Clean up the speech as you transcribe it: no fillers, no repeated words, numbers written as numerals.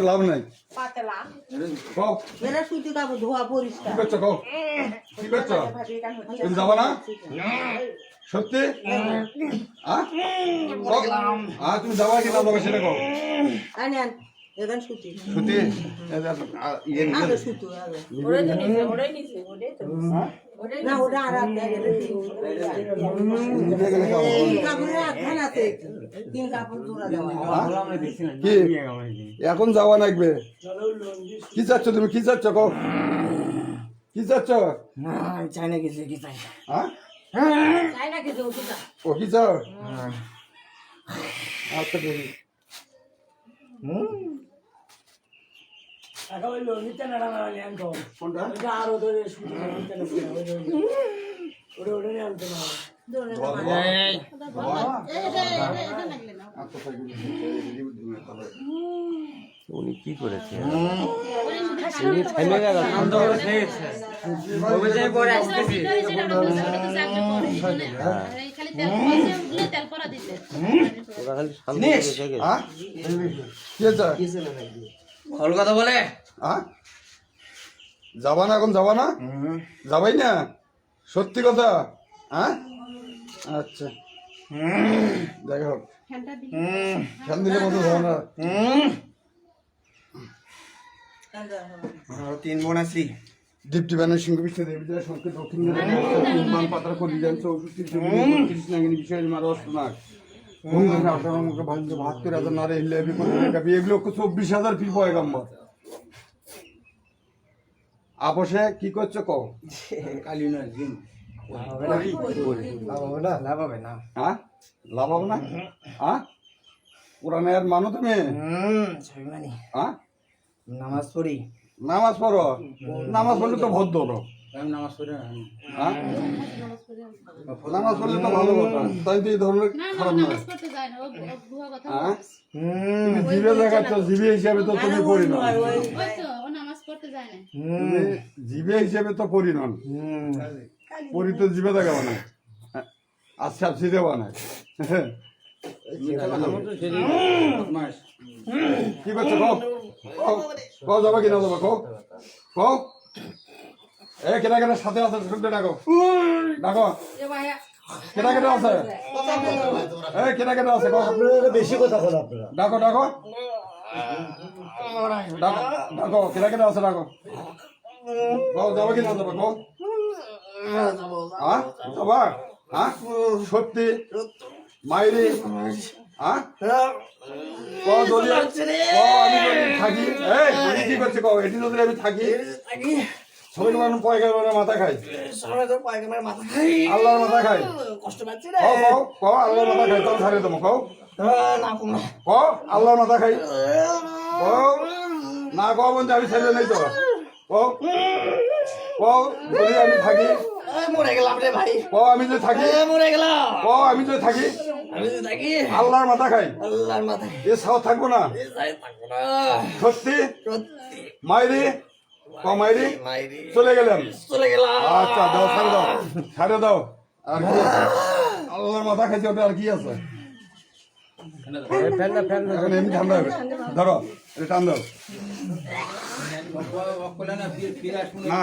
লাভ নাই তুমি যাবা না সত্যি তুমি যাবা কি না যাবে সেটা কও সুতি এখন যাওয়া লাগবে কি চাচ্ছ তুমি কি চাচ্ছ কও কি চাচ্ছ চাই না কিছু কি চাই ও কি চাও আচ্ছা দেখি উনি কি করেছে কথা বলে যাবা না এখন যাবা না যাবাই না সত্যি কথা হ্যাঁ আচ্ছা যাই হোক ফ্যান দিলে মতো যাবো না 3 বোন আছি দীপ্তি ব্যানার সিংহ বিশ্ব দেবীদের সংকেত দক্ষিণ নির্মাণ পাতার কলিজান 64 নাগিনী বিষয় মারো অষ্টনাগ ভাত করে নারে হিলে এগুলো 24,000 ফিট পয়গাম্বর আপসে কি করছো কও কালি না জিন লাভ হবে না হ্যাঁ লাভ হবে না হ্যাঁ পুরানের মানো তুমি হ্যাঁ নামাজ পড়ি নামাজ পড়ো নামাজ পড়লে তো ভদ্র নামাজ পড়ি হ্যাঁ নামাজ পড়লে তো ভালো কথা তাই তো এই ধরনের খারাপ নয় হ্যাঁ তুমি জিভে দেখাচ্ছ জিভে হিসাবে তো তুমি পড়ি না জিভে হিসাবে তো পড়ি নন পড়ি তো জিভে দেখাবো না আচ্ছা আপসি দেবো না কি করছো কও যাবা কিনা যাবা কও এ কেনা কেনা সাথে আছে শুনতে ডাকো ডাকো কেনা কেনা আছে এ কেনা কেনা আছে বেশি কথা বলো আপনারা ডাকো ডাকো ডাকো কেনা কেনা আছে ডাকো কও যাবা কিনা যাবা কও যাবা সত্যি মাইরি থাকি কি করছে কও এটি যদি আমি থাকি সবাই তোমার পয়গামের মাথা খাই আল্লাহর মাথা খাই কষ্ট পাচ্ছি কও আল্লাহর মাথা খাই তখন ছাড়িয়ে দেবো কও আল্লাহর মাথা খাই কও না কও বন্ধু আমি ছেলে নেই তো কও যদি আমি থাকি মরে গেলাম রে ভাই আমি যদি থাকি মরে গেলাম আমি যদি থাকি আল্লাহর মাথা খাই আল্লাহর মাথা এ সাও থাকবো না সত্যি মাইরি মাইরি চলে গেলাম আচ্ছা দাও ছাড়ে দাও আর কি আছে আল্লাহর মাথা খাইছে ওটা আর কি আছে এখন এমনি ঠান্ডা হবে ধরো এটা টান দাও না